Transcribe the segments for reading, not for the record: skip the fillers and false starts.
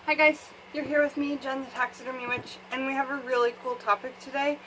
Hi guys, you're here with me, Jen the Taxidermy Witch, and we have a really cool topic today.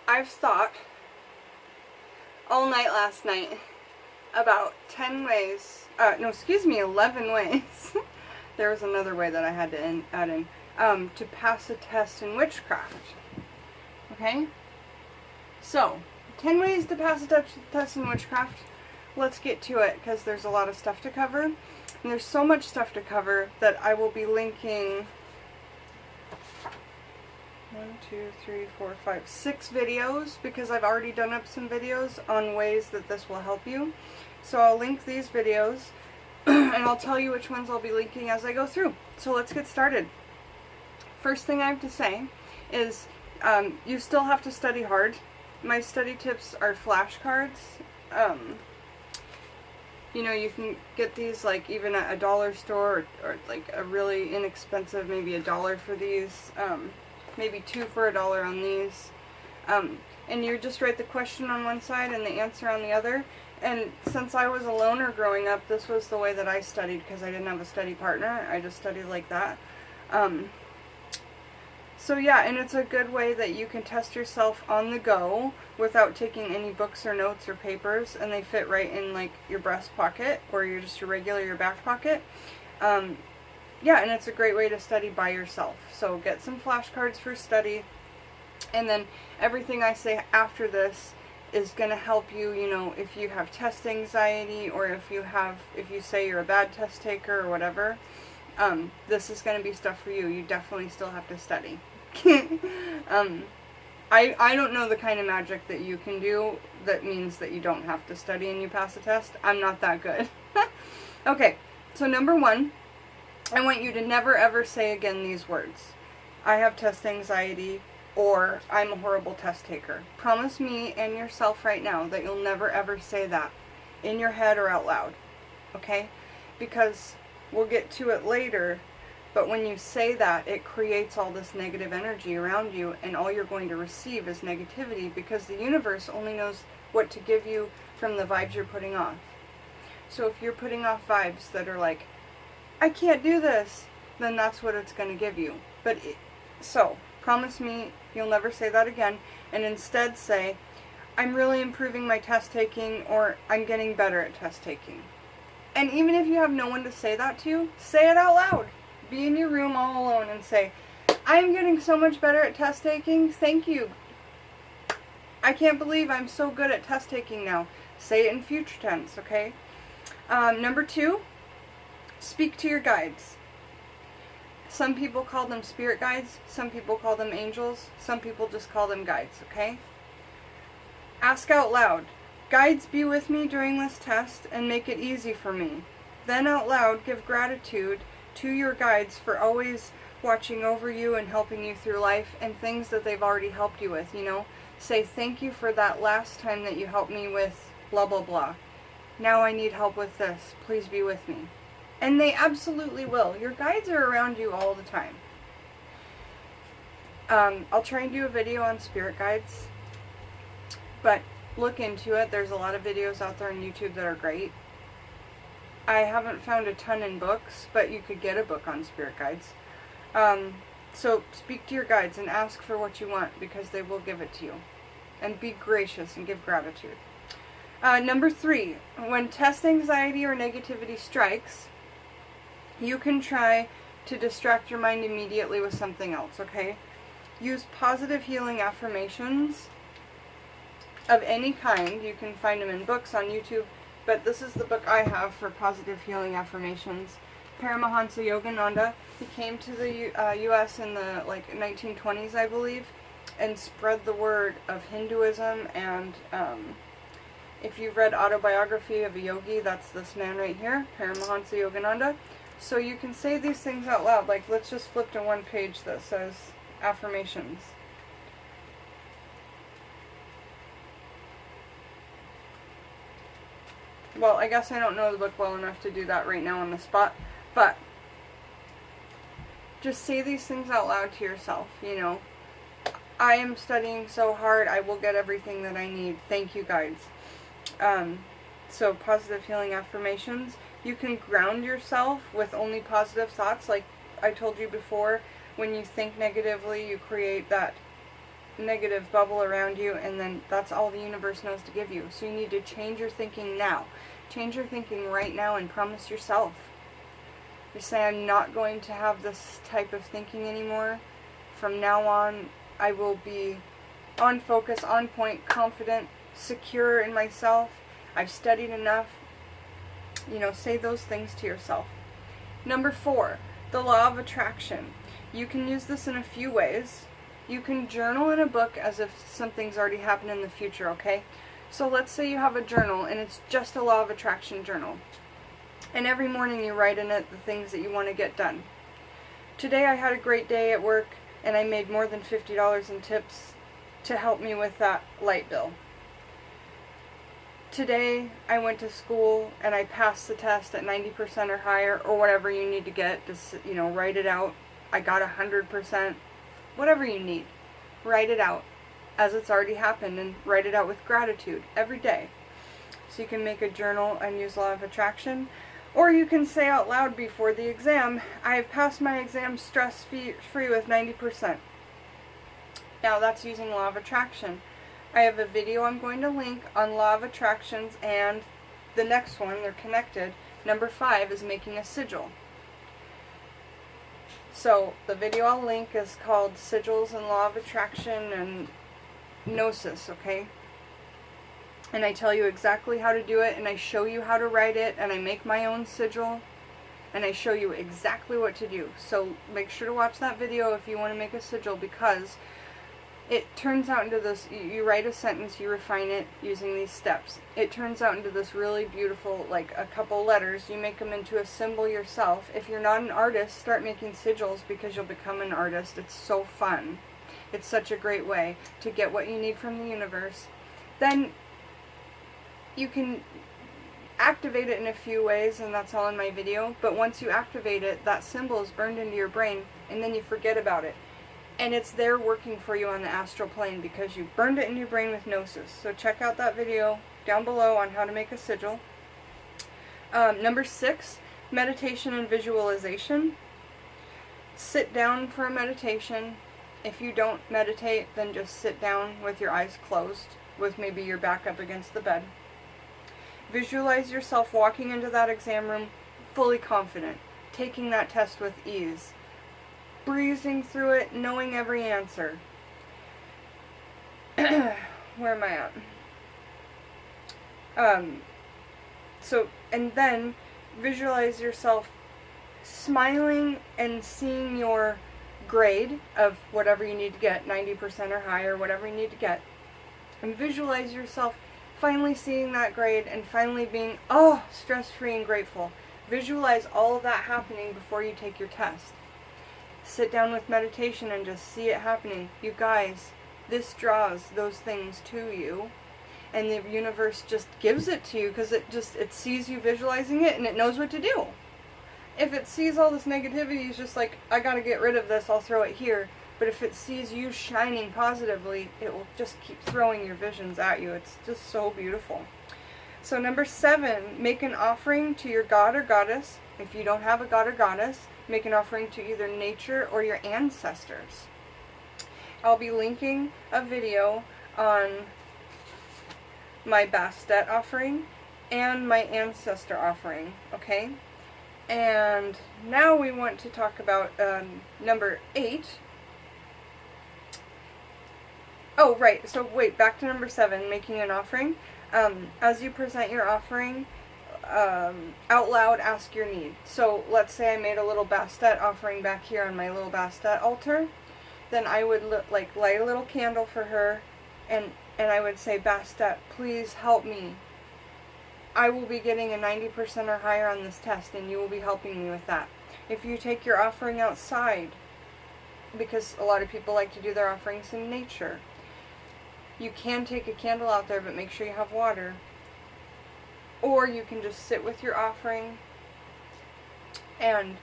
I've thought all night last night about 11 ways. There was another way that I had to add in, to pass a test in witchcraft. Okay? So, 10 ways to pass a test in witchcraft. Let's get to it, because there's a lot of stuff to cover. And there's so much stuff to cover that I will be linking 6 videos, because I've already done up some videos on ways that this will help you. So I'll link these videos and I'll tell you which ones I'll be linking as I go through. So let's get started. First thing I have to say is you still have to study hard. My study tips are flashcards. You know, you can get these like even at a dollar store or like a really inexpensive, maybe $1 for these, maybe 2 for $1 on these. And you just write the question on one side and the answer on the other. And since I was a loner growing up, this was the way that I studied, because I didn't have a study partner. I just studied like that. So yeah, and it's a good way that you can test yourself on the go without taking any books or notes or papers, and they fit right in like your breast pocket or your back pocket. Yeah, and it's a great way to study by yourself. So get some flashcards for study, and then everything I say after this is going to help you, you know, if you have test anxiety, or if you say you're a bad test taker or whatever. This is going to be stuff for you. You definitely still have to study. I don't know the kind of magic that you can do that means that you don't have to study and you pass a test. I'm not that good. Okay, so number 1, I want you to never ever say again these words: I have test anxiety, or I'm a horrible test taker. Promise me and yourself right now that you'll never ever say that in your head or out loud. Okay? Because we'll get to it later, but when you say that, it creates all this negative energy around you, and all you're going to receive is negativity, because the universe only knows what to give you from the vibes you're putting off. So if you're putting off vibes that are like, I can't do this, then that's what it's going to give you. So promise me you'll never say that again, and instead say, I'm really improving my test taking, or I'm getting better at test taking. And even if you have no one to say that to, say it out loud. Be in your room all alone and say, I'm getting so much better at test taking. Thank you. I can't believe I'm so good at test taking now. Say it in future tense, okay? Number 2, speak to your guides. Some people call them spirit guides. Some people call them angels. Some people just call them guides, okay? Ask out loud. Guides, be with me during this test and make it easy for me. Then out loud, give gratitude to your guides for always watching over you and helping you through life, and things that they've already helped you with, you know. Say, thank you for that last time that you helped me with blah blah blah. Now I need help with this. Please be with me. And they absolutely will. Your guides are around you all the time. I'll try and do a video on spirit guides, but look into it. There's a lot of videos out there on YouTube that are great. I haven't found a ton in books, but you could get a book on spirit guides. So speak to your guides and ask for what you want, because they will give it to you. And be gracious and give gratitude. Number 3, when test anxiety or negativity strikes, you can try to distract your mind immediately with something else, okay? Use positive healing affirmations of any kind. You can find them in books, on YouTube, but this is the book I have for positive healing affirmations. Paramahansa Yogananda, he came to the U.S. in the 1920s, I believe, and spread the word of Hinduism. And if you've read Autobiography of a Yogi, that's this man right here, Paramahansa Yogananda. So you can say these things out loud. Like, let's just flip to one page that says affirmations. Well, I guess I don't know the book well enough to do that right now on the spot, but just say these things out loud to yourself, you know. I am studying so hard, I will get everything that I need. Thank you, guides. So positive healing affirmations. You can ground yourself with only positive thoughts, like I told you before, when you think negatively, you create that negative bubble around you, and then that's all the universe knows to give you. So you need to change your thinking now. Change your thinking right now and promise yourself. You say, I'm not going to have this type of thinking anymore. From now on, I will be on focus, on point, confident, secure in myself. I've studied enough. You know, say those things to yourself. Number 4, the law of attraction. You can use this in a few ways. You can journal in a book as if something's already happened in the future, okay? So let's say you have a journal and it's just a law of attraction journal. And every morning you write in it the things that you want to get done. Today I had a great day at work and I made more than $50 in tips to help me with that light bill. Today I went to school and I passed the test at 90% or higher, or whatever you need to get. Just, you know, write it out. I got 100%. Whatever you need. Write it out as it's already happened, and write it out with gratitude every day. So you can make a journal and use law of attraction. Or you can say out loud before the exam, I have passed my exam stress-free with 90%. Now that's using law of attraction. I have a video I'm going to link on law of attractions, and the next one, they're connected. Number 5 is making a sigil. So the video I'll link is called Sigils and Law of Attraction and Gnosis, okay? And I tell you exactly how to do it, and I show you how to write it, and I make my own sigil, and I show you exactly what to do. So make sure to watch that video if you want to make a sigil, because it turns out into this, you write a sentence, you refine it using these steps. It turns out into this really beautiful, like a couple letters. You make them into a symbol yourself. If you're not an artist, start making sigils, because you'll become an artist. It's so fun. It's such a great way to get what you need from the universe. Then you can activate it in a few ways, and that's all in my video. But once you activate it, that symbol is burned into your brain, and then you forget about it. And it's there working for you on the astral plane because you burned it in your brain with Gnosis. So check out that video down below on how to make a sigil. Number 6, meditation and visualization. Sit down for a meditation. If you don't meditate, then just sit down with your eyes closed, with maybe your back up against the bed. Visualize yourself walking into that exam room fully confident, taking that test with ease, breezing through it, knowing every answer. Where am I at? And then visualize yourself smiling and seeing your grade of whatever you need to get, 90% or higher, whatever you need to get. And visualize yourself finally seeing that grade and finally being, stress-free and grateful. Visualize all of that happening before you take your test. Sit down with meditation and just see it happening. You guys, this draws those things to you, and the universe just gives it to you because it sees you visualizing it and it knows what to do. If it sees all this negativity, it's just like, I gotta get rid of this, I'll throw it here. But if it sees you shining positively, it will just keep throwing your visions at you. It's just so beautiful. So number 7, make an offering to your god or goddess. If you don't have a god or goddess, make an offering to either nature or your ancestors. I'll be linking a video on my Bastet offering and my Ancestor offering, okay? And now we want to talk about number 8. Oh, right. So wait, back to number 7, making an offering. As you present your offering, out loud ask your need. So let's say I made a little Bastet offering back here on my little Bastet altar. Then I would light a little candle for her, and I would say, Bastet, please help me. I will be getting a 90% or higher on this test, and you will be helping me with that. If you take your offering outside, because a lot of people like to do their offerings in nature, you can take a candle out there, but make sure you have water. Or you can just sit with your offering and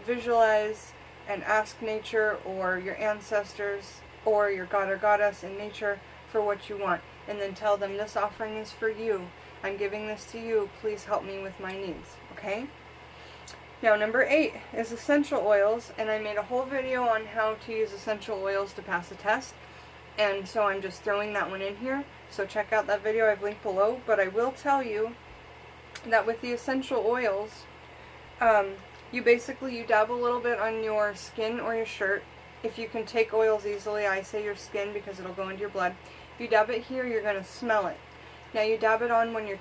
visualize and ask nature or your ancestors or your god or goddess in nature for what you want. And then tell them, this offering is for you. I'm giving this to you. Please help me with my needs. Okay? Now number 8 is essential oils, and I made a whole video on how to use essential oils to pass a test, and so I'm just throwing that one in here. So check out that video, I've linked below. But I will tell you that with the essential oils, you dab a little bit on your skin or your shirt. If you can take oils easily, I say your skin because it'll go into your blood. If you dab it here, you're going to smell it. Now you dab it on when you're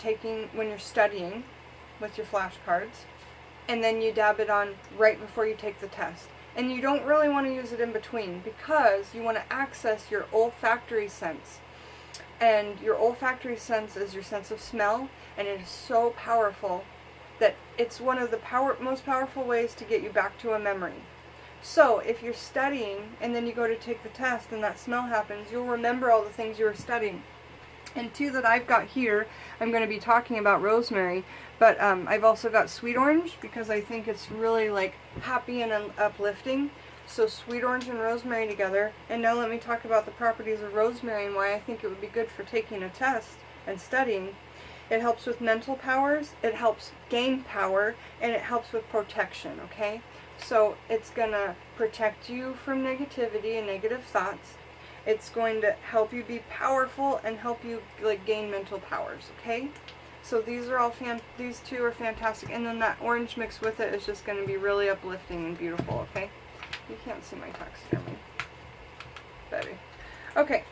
studying with your flashcards, and then you dab it on right before you take the test. And you don't really want to use it in between because you want to access your olfactory sense. And your olfactory sense is your sense of smell, and it is so powerful that it's one of the most powerful ways to get you back to a memory. So if you're studying and then you go to take the test and that smell happens, you'll remember all the things you were studying. And 2 that I've got here, I'm going to be talking about rosemary, but I've also got sweet orange because I think it's really like happy and uplifting. So sweet orange and rosemary together. And now let me talk about the properties of rosemary and why I think it would be good for taking a test and studying. It helps with mental powers, it helps gain power, and it helps with protection, okay? So it's going to protect you from negativity and negative thoughts. It's going to help you be powerful and help you like gain mental powers, okay? So these are all these 2 are fantastic, and then that orange mixed with it is just going to be really uplifting and beautiful, okay? You can't see my taxidermy. Better. Okay.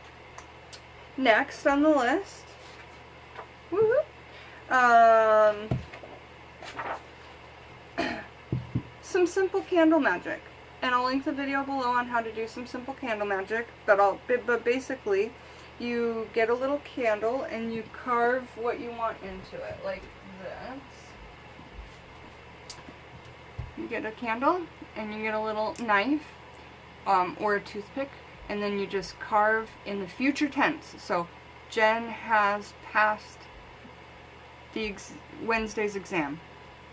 Next on the list. Woohoo! Some simple candle magic. And I'll link the video below on how to do some simple candle magic, but basically you get a little candle and you carve what you want into it, like this. You get a candle and you get a little knife or a toothpick, and then you just carve in the future tense. So Jen has passed the Wednesday's exam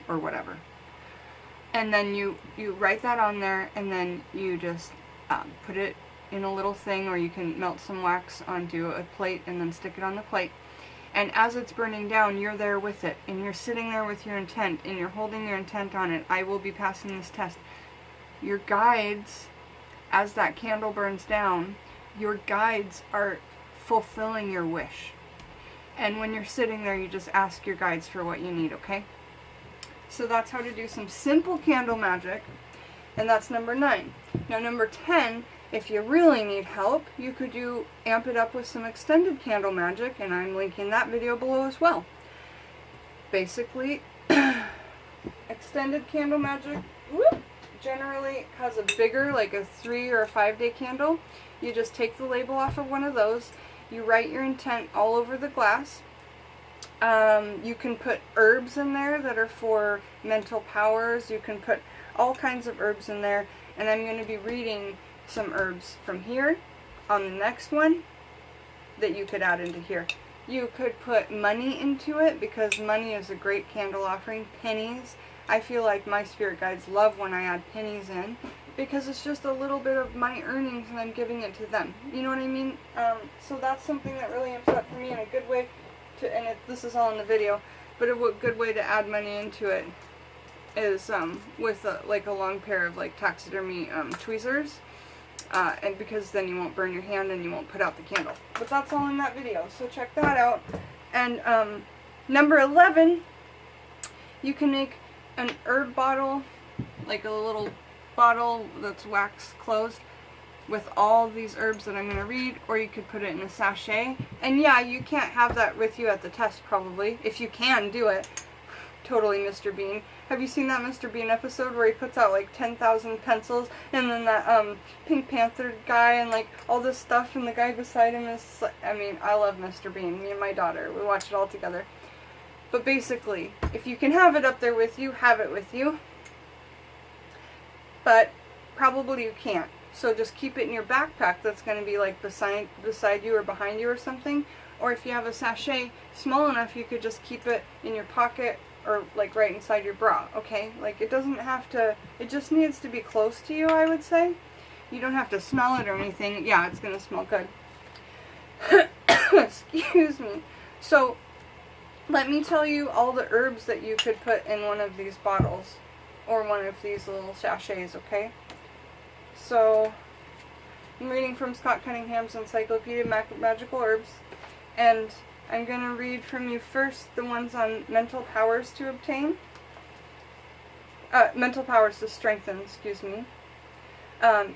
or whatever. And then you write that on there, and then you just put it in a little thing, or you can melt some wax onto a plate and then stick it on the plate. And as it's burning down, you're there with it, and you're sitting there with your intent, and you're holding your intent on it. I will be passing this test. Your guides, as that candle burns down, your guides are fulfilling your wish. And when you're sitting there, you just ask your guides for what you need, okay? So that's how to do some simple candle magic, and that's number 9. Now number 10, if you really need help, you could amp it up with some extended candle magic, and I'm linking that video below as well. Basically, extended candle magic generally has a bigger, like a 3 or a 5 day candle. You just take the label off of one of those, you write your intent all over the glass. You can put herbs in there that are for mental powers. You can put all kinds of herbs in there, and I'm going to be reading some herbs from here on the next one that you could add into here. You could put money into it because money is a great candle offering. Pennies. I feel like my spirit guides love when I add pennies in because it's just a little bit of my earnings and I'm giving it to them. You know what I mean? So that's something that really amps up for me, and a good way this is all in the video, but a good way to add money into it is with like a long pair of like taxidermy tweezers, and because then you won't burn your hand and you won't put out the candle. But that's all in that video, so check that out. And number 11, you can make an herb bottle, like a little bottle that's wax closed, with all these herbs that I'm going to read, or you could put it in a sachet. And yeah, you can't have that with you at the test probably. If you can, do it. Totally Mr. Bean. Have you seen that Mr. Bean episode where he puts out like 10,000 pencils, and then that Pink Panther guy and like all this stuff, and the guy beside him is, I mean, I love Mr. Bean. Me and my daughter, we watch it all together. But basically, if you can have it up there with you, have it with you. But probably you can't. So just keep it in your backpack that's going to be like beside you or behind you or something. Or if you have a sachet small enough, you could just keep it in your pocket or like right inside your bra, okay? Like it doesn't have to, it just needs to be close to you, I would say. You don't have to smell it or anything. Yeah, it's going to smell good. Excuse me. So let me tell you all the herbs that you could put in one of these bottles. or one of these little sachets, okay? So, I'm reading from Scott Cunningham's Encyclopedia of Magical Herbs, and I'm going to read from you first the ones on mental powers to obtain. Mental powers to strengthen, excuse me.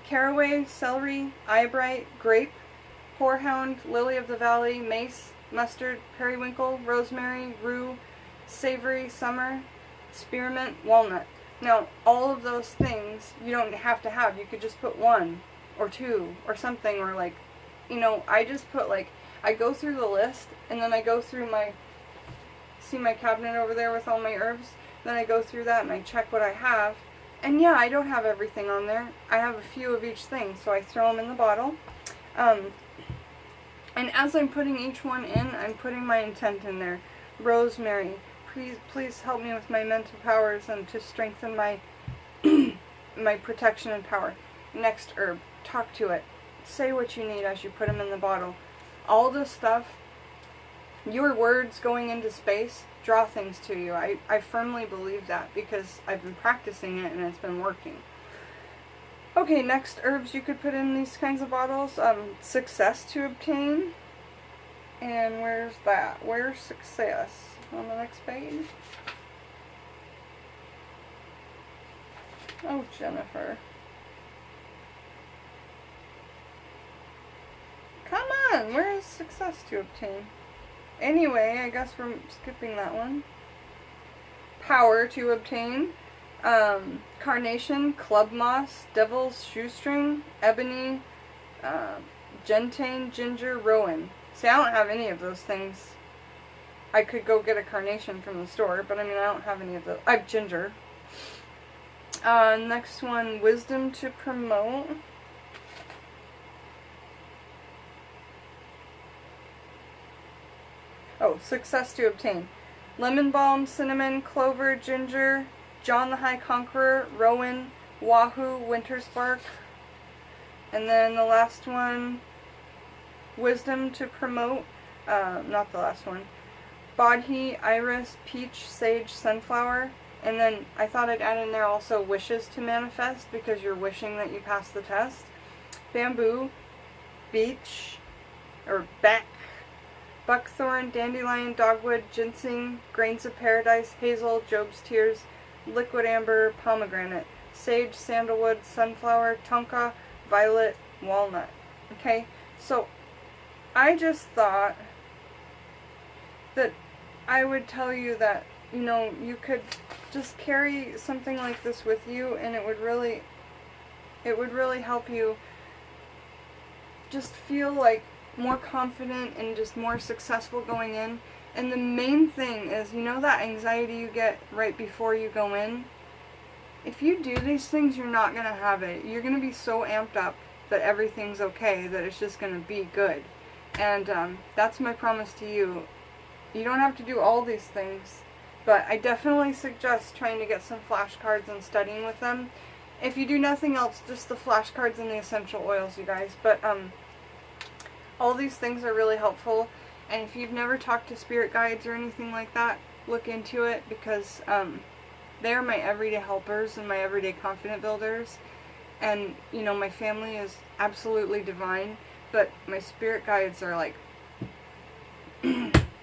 Caraway, celery, eyebright, grape, horehound, lily of the valley, mace, mustard, periwinkle, rosemary, rue, savory, summer, spearmint, walnut. Now, all of those things you don't have to have. You could just put one or two or something, or like, you know, I just put like, I go through the list, and then I go through my, see my cabinet over there with all my herbs? Then I go through that and I check what I have. And yeah, I don't have everything on there. I have a few of each thing, so I throw them in the bottle. And as I'm putting each one in, I'm putting my intent in there. Rosemary, please help me with my mental powers and to strengthen my my protection and power. Next herb, talk to it. Say what you need as you put them in the bottle. All this stuff, your words going into space, draw things to you. I firmly believe that because I've been practicing it and it's been working. Okay, next herbs you could put in these kinds of bottles. Success to obtain. And where's that? Where's success? On the next page. Oh, Jennifer. Come on, where is success to obtain? Anyway, I guess we're skipping that one. Power to obtain. Carnation, club moss, devil's shoestring, ebony, gentian, ginger, rowan. See, I don't have any of those things. I could go get a carnation from the store, but I mean, I don't have any of those. I have ginger. Next one, wisdom to promote. Oh, success to obtain. Lemon balm, cinnamon, clover, ginger, John the High Conqueror, rowan, wahoo, winter spark. And then the last one, wisdom to promote. Not the last one. Bodhi, iris, peach, sage, sunflower. And then I thought I'd add in there also wishes to manifest because you're wishing that you pass the test. Bamboo, beech, or beck, buckthorn, dandelion, dogwood, ginseng, grains of paradise, hazel, Job's tears, liquid amber, pomegranate, sage, sandalwood, sunflower, tonka, violet, walnut. Okay, so I just thought that I would tell you that, you know, you could just carry something like this with you, and it would really help you just feel like more confident and just more successful going in. And the main thing is, you know that anxiety you get right before you go in? If you do these things, you're not going to have it. You're going to be so amped up that everything's okay, that it's just going to be good. And that's my promise to you. You don't have to do all these things, but I definitely suggest trying to get some flashcards and studying with them. If you do nothing else, just the flashcards and the essential oils, you guys. But all these things are really helpful. And if you've never talked to spirit guides or anything like that, look into it, because they're my everyday helpers and my everyday confident builders. And, you know, my family is absolutely divine, but my spirit guides are like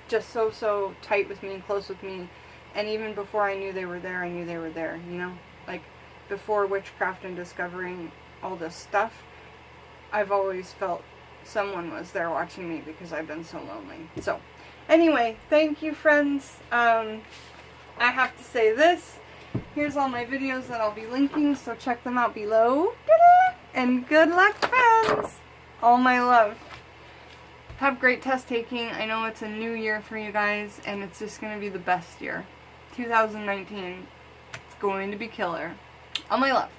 just so tight with me and close with me. And even before I knew they were there, I knew they were there, you know? Like, before witchcraft and discovering all this stuff, I've always felt someone was there watching me because I've been so lonely. So, anyway, thank you, friends. I have to say this. Here's all my videos that I'll be linking, so check them out below. Ta-da! And good luck, friends! All my love. Have great test taking. I know it's a new year for you guys, and it's just going to be the best year. 2019. It's going to be killer. All my love.